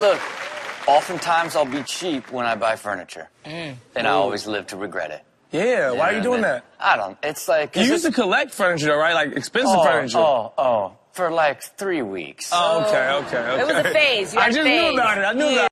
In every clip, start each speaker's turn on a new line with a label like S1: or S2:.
S1: Look, oftentimes I'll be cheap when I buy furniture. And I always live to regret it.
S2: Yeah, why are you doing that?
S1: I don't, it's like...
S2: You used to collect furniture, right? Like expensive furniture.
S1: For like 3 weeks.
S2: Oh, okay.
S3: It was a phase. You had
S2: I just
S3: phase.
S2: knew about it. I knew about it.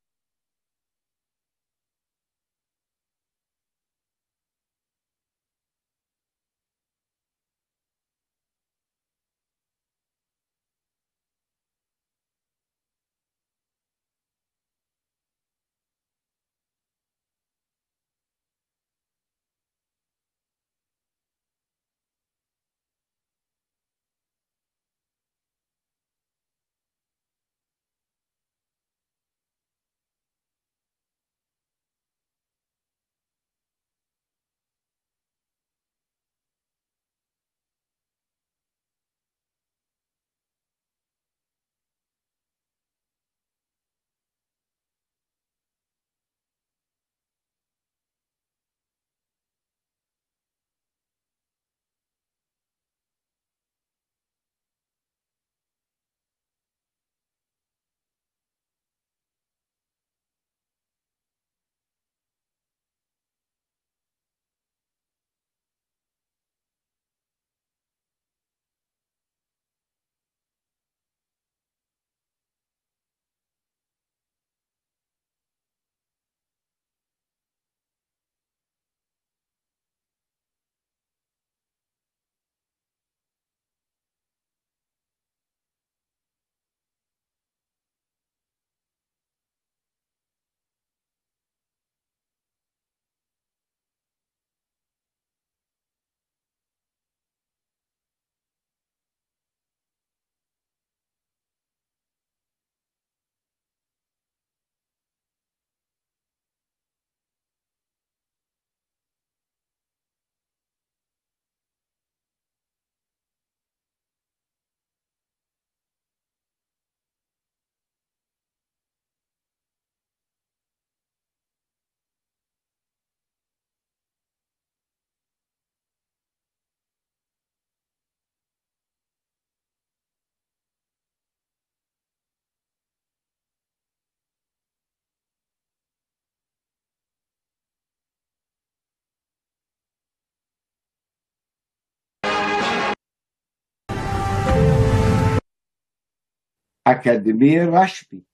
S4: اکادمی رشمی.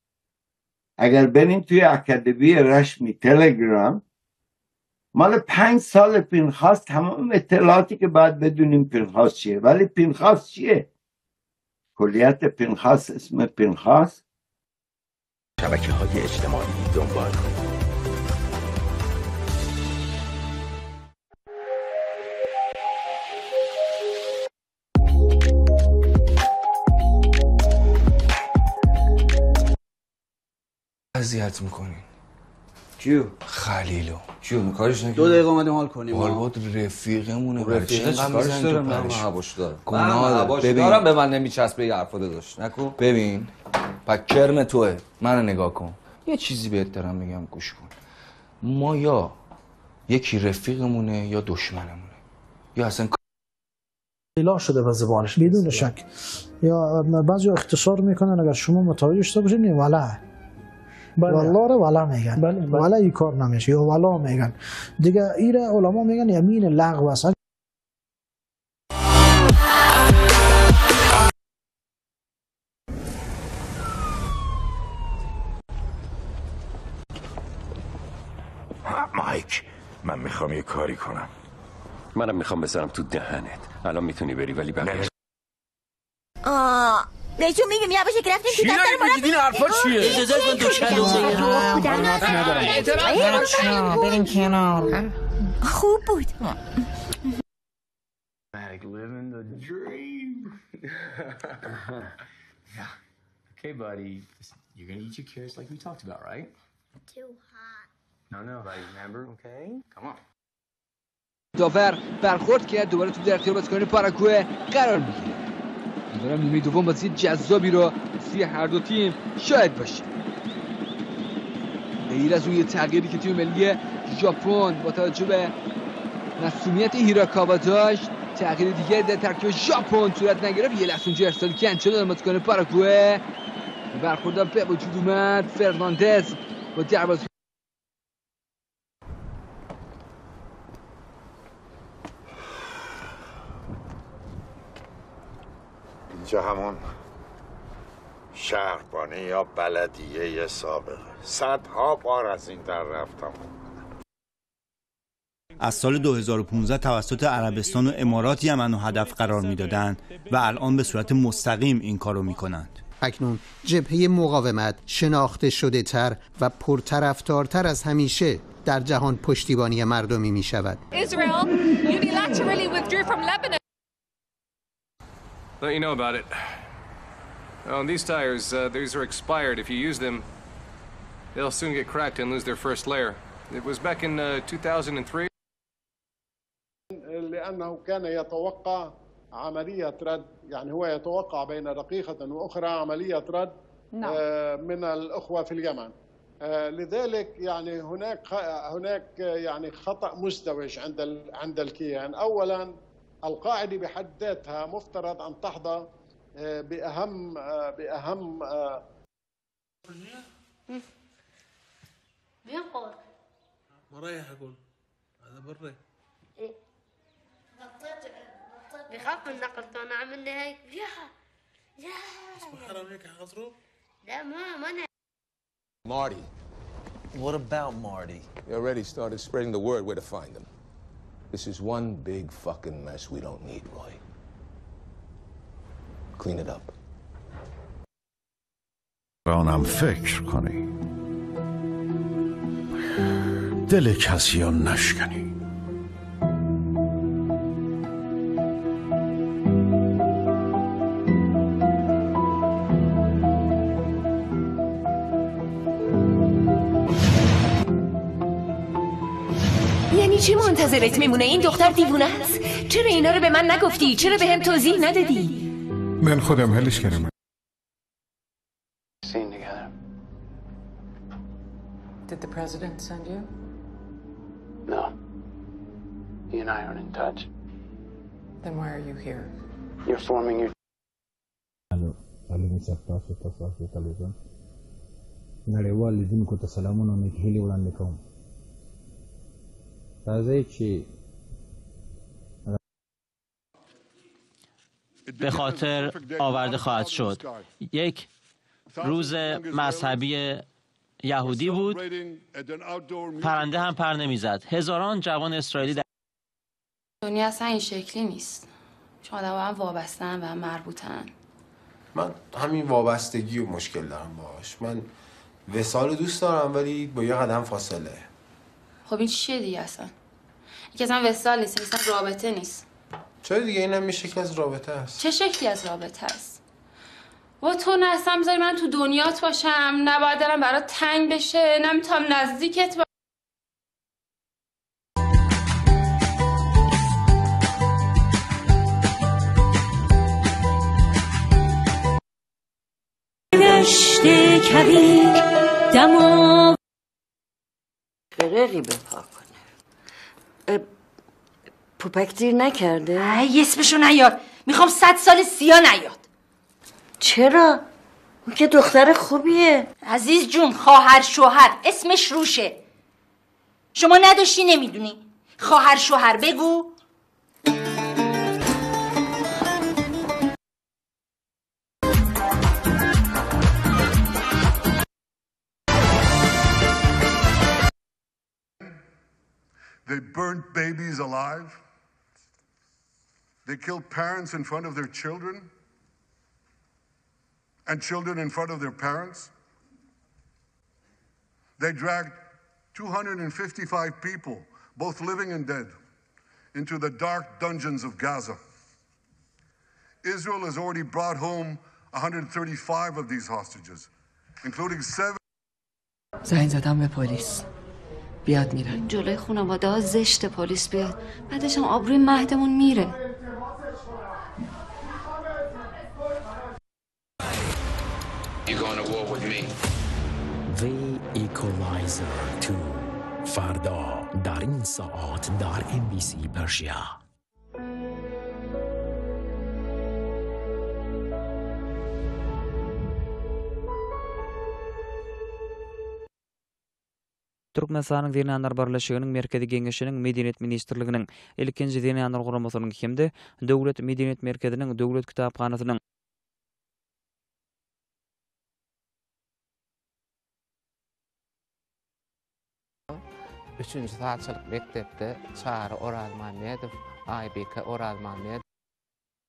S4: اگر بریم توی اکادمی رشمی تلگرام، مال 5 سال پینخاس تمام اطلاعاتی که باید بدونیم پینخاس چیه. ولی پینخاس چیه؟ کلیت پینخاس، اسم پینخاس.
S5: شبکه‌های اجتماعی دنبال کنید.
S6: اذیت میکنین
S7: کیو؟
S6: خلیلو
S7: کیو؟ کارش نکنیم
S6: 2 دقیقه اومدیم حال کنیم.
S7: حال
S6: بود رفیقمونه.
S7: رفیق چیکارش داره؟ من هواش دارم.
S6: گناه
S7: دارم به من نمیچسبه یه حرفا داشت. نکن.
S6: ببین پکرم توه. منو نگاه کن. یه چیزی بهت دارم میگم گوش کن. ما یا یکی رفیقمونه یا دشمنمونه. یا اصلا
S8: اله شده به زبانش بدون شک. یا بعضی اختصار میکنن اگر شما متوجه شده باشید نه ولا والله رو ولا میگن. ولا این کار نمیشه یا ولا میگن. دیگه ایره علما میگن یمین لغو است.
S5: مایک، من میخوام یه کاری کنم. منم میخوام بذارم تو دهنت. الان میتونی بری ولی بقیه
S9: بهشون میگیم یا بشه که رفتیم تو دفتر مربی.
S2: این حرفا چیه؟
S9: اجازه من تو کلو
S10: بریم کنار.
S9: خوب بود.
S11: Living the dream. Yeah. Okay, buddy. You're gonna eat your carrots like we talked about, right?
S9: Too hot.
S11: No, buddy. Remember? Okay. Come on.
S12: داور برخورد کرد دوباره تو در اختیار بازیکن پاراگوئه قرار میگیره. امیدوارم نیمه دوم بازی جذابی رو سی هر دو تیم شاهد باشه. غیر از اون یه تغییری که تیم ملی ژاپن با توجه به مسئولیت هیراکاوا داشت، تغییر دیگه در ترکیب ژاپن صورت نگرفت. یه لحظه اونجا ارسال کنچه داد بازیکن پاراگوئه. برخورد به وجود اومد. فرناندز با دروازه
S3: اینجا همون شهربانی یا بلدیه سابقه. صدها بار از این در رفتم.
S10: از سال 2015 توسط عربستان و امارات یمن رو هدف قرار میدادند و الان به صورت مستقیم این کارو میکنند.
S13: اکنون جبهه مقاومت شناخته شده تر و پرطرفدارتر از همیشه در جهان پشتیبانی مردمی می شود.
S14: Israel unilaterally withdrew from Lebanon.
S15: Let you know about it. On these tires, these are expired. If you use them, they'll soon get cracked and lose their first layer. It was back in 2003.
S16: لأنه كان يتوقع عملية رد، يعني هو يتوقع بين دقيقة وأخرى عملية رد من الأخوة في اليمن. لذلك يعني هناك يعني خطأ مزدوج عند الكيان. أولا القاعدة بحد ذاتها مفترض أن تحظى بأهم
S17: رايح اقول هذا بري
S18: بخاف من نقلته انا عامل لي هيك يا
S17: اصبح حرام هيك حخسره
S18: لا ما انا
S19: Marty.
S20: What about Marty?
S19: They already started spreading the word where to find him. This is one big fucking mess we don't need, Roy. Clean it up.
S3: رانم فکر کنی دل کسی رو نشکنی.
S21: یعنی چی منتظرت میمونه؟ این دختر دیوونه است؟ چرا اینا رو به من نگفتی؟ چرا به هم توضیح ندادی؟
S3: من خودم حلش کردم.
S22: Seen together. Did the president send you? No. He and I aren't in touch. Then why are you here? You're forming your...
S23: نړیوال لیدونکو ته سلامونه او نیک هیلې وړاندې کوم. راځئ چې
S24: به خاطر آورده خواهد شد. یک روز مذهبی یهودی بود، پرنده هم پر نمیزد. هزاران جوان اسرائیلی در
S25: دنیا اصلا این شکلی نیست. چون آدم هم وابستن و هم مربوطن.
S26: من همین وابستگی و مشکل دارم باهاش. من وصال دوست دارم ولی با یه قدم فاصله.
S25: خب این چیه دیگه اصلا؟ این که اصلا وصال نیست، اصلا رابطه نیست.
S26: چرا دیگه اینم یه شکل از رابطه است؟
S25: چه شکلی از رابطه است؟ و تو نه اصلا میذاری من تو دنیات باشم، نه باید دلم برات تنگ بشه، نمیتونم نزدیکت باشم.
S21: دشت کبیر دما
S27: فرقی بپا کنه. پوپک دیر نکرده؟
S21: ای اسمشو نیار، میخوام 100 سال سیا نیاد.
S27: چرا؟ اون که دختر خوبیه.
S21: عزیز جون، خواهر شوهر اسمش روشه. شما نداشتی نمیدونی. خواهر شوهر بگو.
S28: They burnt babies alive. They killed parents in front of their children and children in front of their parents. They dragged 255 people, both living and dead, into the dark dungeons of Gaza. Israel has already brought home 135 of these hostages, including 7.
S22: زنگ زدم به پلیس. بیاد میرن.
S27: جلوی خانواده ها زشت پلیس بیاد. بعدش هم آبروی مهدمون میره.
S29: You going to war with me?
S11: The Equalizer 2 فردا در این ساعت در NBC پرشیا.
S1: Türkmenistan'ın Dini Anlar Barlaşıgının Merkezi Geňeşiniň Medeniyet Ministrliginiň ilkinji Dini Anlar Guramasynyň hemde Döwlet Medeniyet Merkeziniň Döwlet Kitapxanasynyň
S2: Üçüncü saatçılık mektepde Çağrı Oral Mamedov, Aybeka Oral Mamedov.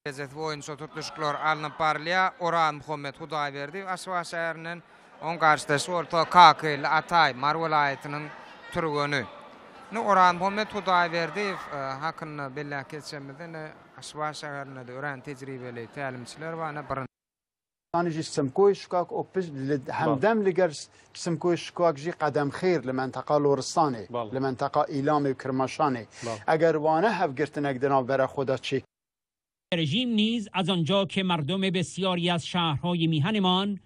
S4: Gezet boyunca tutuşuklar alınıp barlıya Orhan Muhammed Hudayverdi Asva şäheriniň on garşydaşy orta Kakil Atay Mar welaýatynyň türgönü. Orhan Muhammed Hudayverdi hakyny bella geçemeden Asva şäherinde de ören tejribeli tälimçiler bana bir
S5: أنا جي سمكوي شكاك أوبش همدم لجرس سمكوي شكاك جي قدم خير لمنطقة لورستاني لمنطقة إيلامي وكرماشاني اگر وانه هفگرت نگدنا برا خدا چی
S6: رژیم نیز از آنجا که مردم بسیاری از شهرهای میهنمان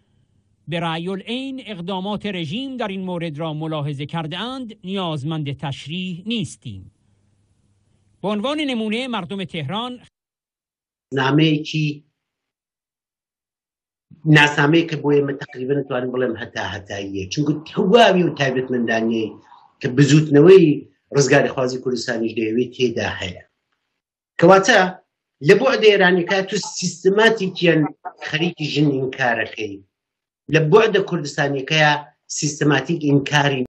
S6: به رأی العین اقدامات رژیم در این مورد را ملاحظه کرده اند نیازمند تشریح نیستیم. به عنوان نمونه مردم تهران
S7: نامه چی ناسامه که بوی تقریبا توان بلیم حتاییه چون هواوی و تایبت من دانیه که بزود نوی رزگار خوازی کردستانیش دیوی تیدا هیا کواتا لبعد ایرانی که تو سیستماتیکیان خریک جن انکار خی لبعد کردستانی که سیستماتیک انکاری